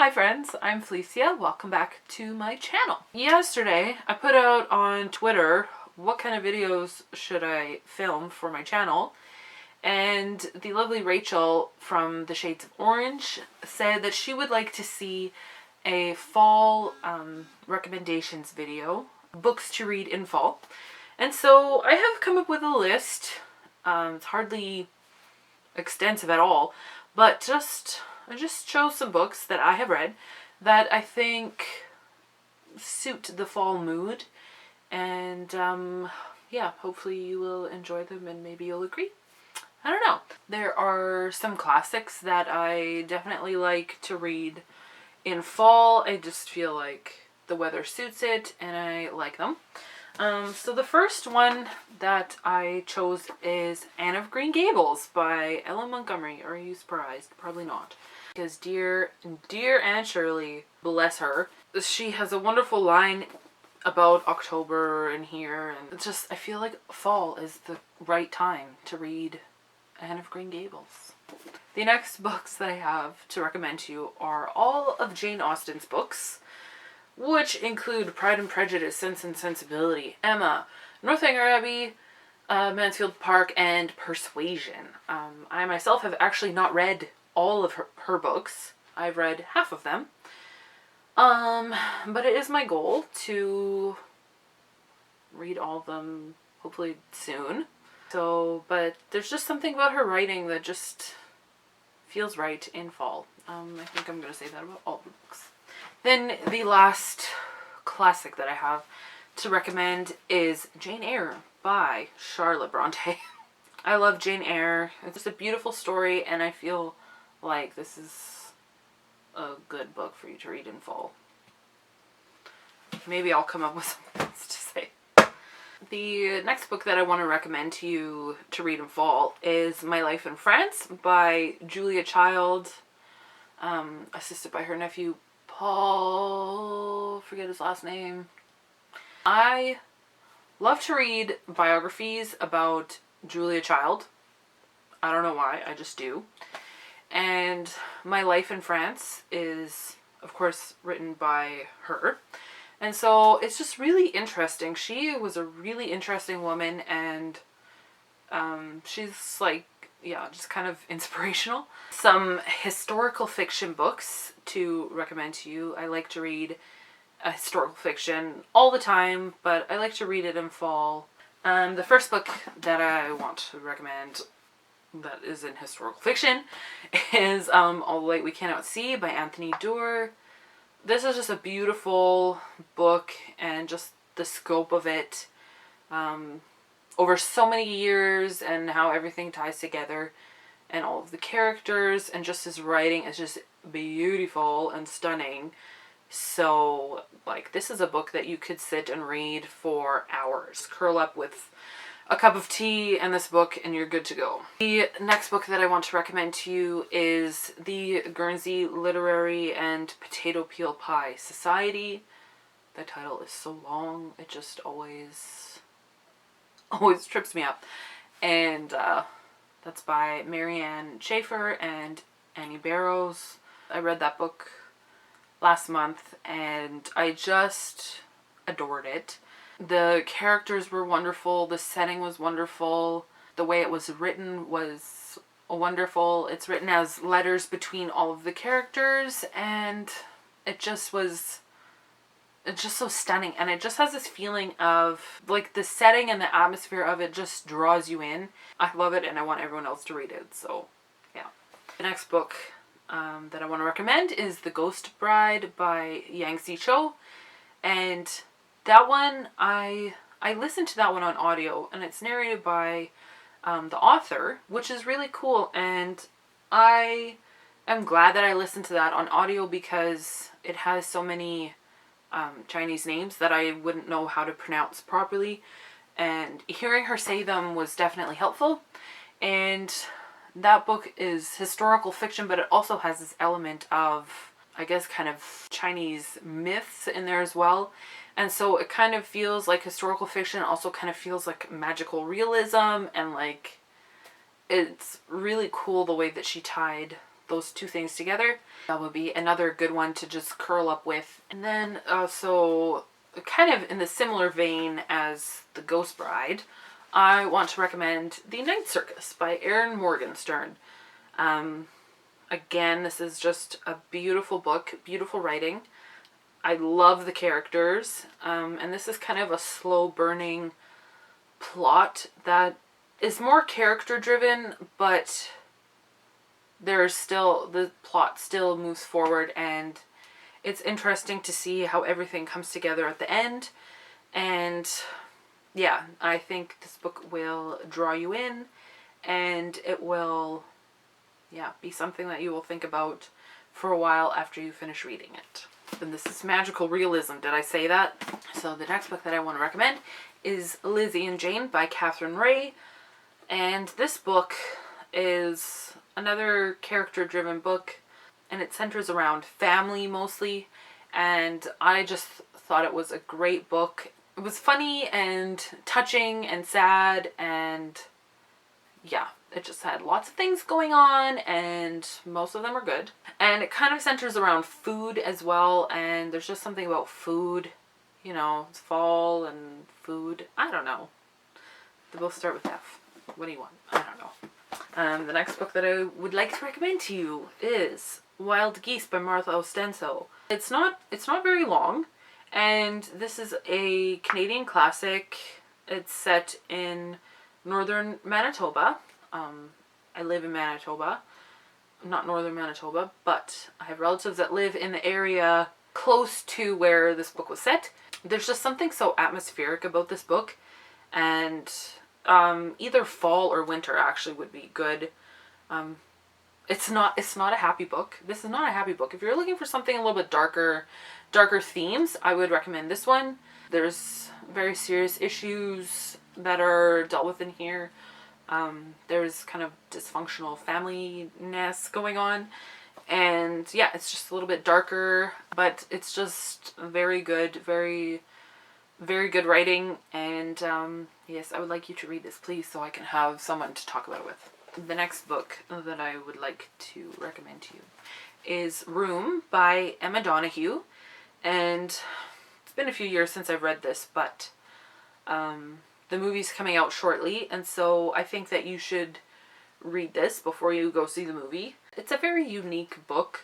Hi friends, I'm Felicia. Welcome back to my channel. Yesterday, I put out on Twitter what kind of videos should I film for my channel, and the lovely Rachel from the Shades of Orange said that she would like to see a fall recommendations video, books to read in fall. And so I have come up with a list. It's hardly extensive at all, but I just chose some books that I have read that I think suit the fall mood, and yeah, hopefully you will enjoy them and maybe you'll agree. I don't know. There are some classics that I definitely like to read in fall. I just feel like the weather suits it and I like them. So the first one that I chose is Anne of Green Gables by Ellen Montgomery. Are you surprised? Probably not. Because dear Anne Shirley, bless her, she has a wonderful line about October in here, and it's just, I feel like fall is the right time to read Anne of Green Gables. The next books that I have to recommend to you are all of Jane Austen's books, which include Pride and Prejudice, Sense and Sensibility, Emma, Northanger Abbey, Mansfield Park, and Persuasion. I myself have actually not read all of her books. I've read half of them. But it is my goal to read all of them hopefully soon. But there's just something about her writing that just feels right in fall. I think I'm going to say that about all the books. Then the last classic that I have to recommend is Jane Eyre by Charlotte Bronte. I love Jane Eyre. It's just a beautiful story, and I feel like this is a good book for you to read in fall. Maybe I'll come up with something else to say. The next book that I want to recommend to you to read in fall is My Life in France by Julia Child, assisted by her nephew Paul, forget his last name. I love to read biographies about Julia Child. I don't know why, I just do. And My Life in France is, of course, written by her. And so it's just really interesting. She was a really interesting woman, and she's like, yeah, just kind of inspirational. Some historical fiction books to recommend to you. I like to read historical fiction all the time, but I like to read it in fall. The first book that I want to recommend that is in historical fiction is All the Light We Cannot See by Anthony Doerr. This is just a beautiful book, and just the scope of it over so many years, and how everything ties together, and all of the characters, and just his writing is just beautiful and stunning. So, like, this is a book that you could sit and read for hours. Curl up with a cup of tea and this book and you're good to go. The next book that I want to recommend to you is the Guernsey Literary and Potato Peel Pie Society. The title is so long, it just always trips me up. And that's by Marianne Schaefer and Annie Barrows. I read that book last month and I just adored it. The characters were wonderful, the setting was wonderful, the way it was written was wonderful. It's written as letters between all of the characters, and it's just so stunning, and it just has this feeling of, like, the setting and the atmosphere of it just draws you in. I love it, and I want everyone else to read it, so yeah. The next book that I want to recommend is The Ghost Bride by Yang Zi Cho, and that one, I listened to that one on audio, and it's narrated by the author, which is really cool, and I am glad that I listened to that on audio because it has so many Chinese names that I wouldn't know how to pronounce properly, and hearing her say them was definitely helpful. And that book is historical fiction, but it also has this element of, I guess, kind of Chinese myths in there as well. And so it kind of feels like historical fiction, also kind of feels like magical realism, and like, it's really cool the way that she tied those two things together, that would be another good one to just curl up with. And then, so kind of in the similar vein as The Ghost Bride, I want to recommend The Night Circus by Erin Morgenstern. Again, this is just a beautiful book, beautiful writing. I love the characters, and this is kind of a slow burning plot that is more character driven, but there's still, the plot still moves forward, and it's interesting to see how everything comes together at the end. And yeah, I think this book will draw you in, and it will, yeah, be something that you will think about for a while after you finish reading it. And this is magical realism. Did I say that? So the next book that I want to recommend is Lizzie and Jane by Catherine Ray. And this book is another character-driven book, and it centers around family mostly. And I just thought it was a great book. It was funny and touching and sad, and yeah, it just had lots of things going on, and most of them are good. And it kind of centers around food as well, and there's just something about food. You know, it's fall and food. I don't know. They both start with F. What do you want? I don't know. The next book that I would like to recommend to you is Wild Geese by Martha Ostenso. It's not very long, and this is a Canadian classic. It's set in northern Manitoba. I live in Manitoba. Not northern Manitoba, but I have relatives that live in the area close to where this book was set. There's just something so atmospheric about this book, and either fall or winter actually would be good. It's not a happy book. This is not a happy book. If you're looking for something a little bit darker themes, I would recommend this one. There's very serious issues that are dealt with in here. There's kind of dysfunctional family-ness going on. And yeah, it's just a little bit darker, but it's just very good, very, very good writing. And yes, I would like you to read this, please, so I can have someone to talk about it with. The next book that I would like to recommend to you is Room by Emma Donoghue. And it's been a few years since I've read this, but the movie's coming out shortly, and so I think that you should read this before you go see the movie. It's a very unique book.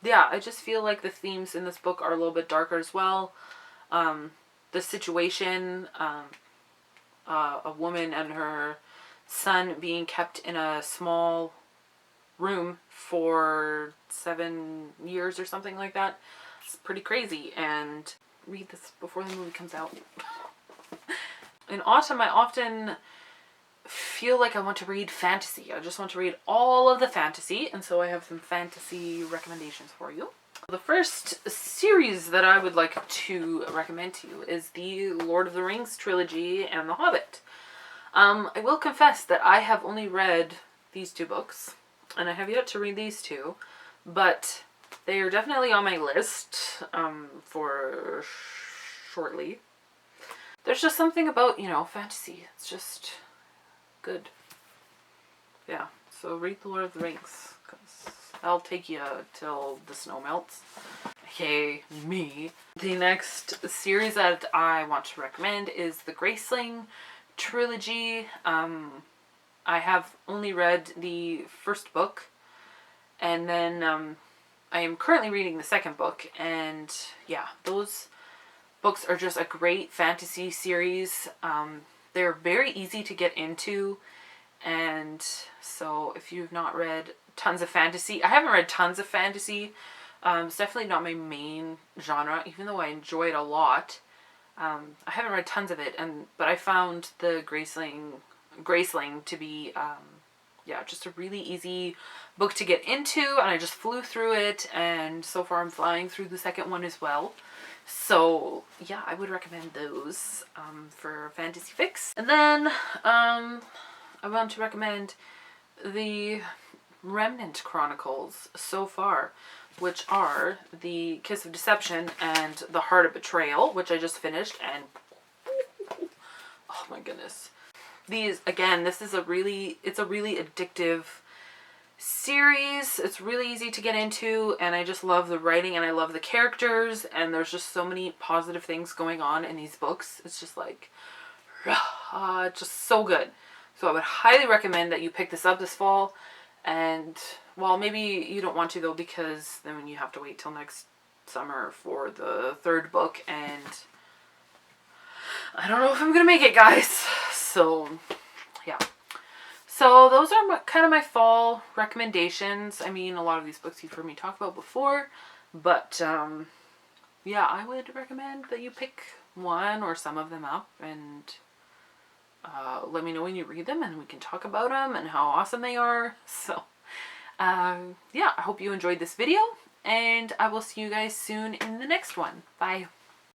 Yeah, I just feel like the themes in this book are a little bit darker as well. The situation, a woman and her son being kept in a small room for 7 years or something like that. It's pretty crazy, and read this before the movie comes out. In autumn, I often feel like I want to read fantasy. I just want to read all of the fantasy, and so I have some fantasy recommendations for you. The first series that I would like to recommend to you is the Lord of the Rings trilogy and The Hobbit. I will confess that I have only read these two books, and I have yet to read these two, but they are definitely on my list for shortly. There's just something about, you know, fantasy. It's just good. Yeah, so read The Lord of the Rings, because that'll take you till the snow melts. Okay, me. The next series that I want to recommend is the Graceling trilogy. I have only read the first book, and then I am currently reading the second book, and yeah, those books are just a great fantasy series. They're very easy to get into, and so if you've not read tons of fantasy, I haven't read tons of fantasy. It's definitely not my main genre, even though I enjoy it a lot. I haven't read tons of it, but I found the Graceling to be yeah, just a really easy book to get into, and I just flew through it, and so far I'm flying through the second one as well. So yeah, I would recommend those for fantasy fix. And then I want to recommend the Remnant Chronicles so far, which are The Kiss of Deception and The Heart of Betrayal, which I just finished, and oh my goodness. These, again, it's a really addictive series. It's really easy to get into, and I just love the writing and I love the characters, and there's just so many positive things going on in these books. It's just like, just so good. So I would highly recommend that you pick this up this fall. And, well, maybe you don't want to though, because then you have to wait till next summer for the third book, and I don't know if I'm gonna make it, guys. So yeah, so those are kind of my fall recommendations. I mean, a lot of these books you've heard me talk about before, but yeah, I would recommend that you pick one or some of them up, and let me know when you read them, and we can talk about them and how awesome they are. So yeah, I hope you enjoyed this video, and I will see you guys soon in the next one. Bye.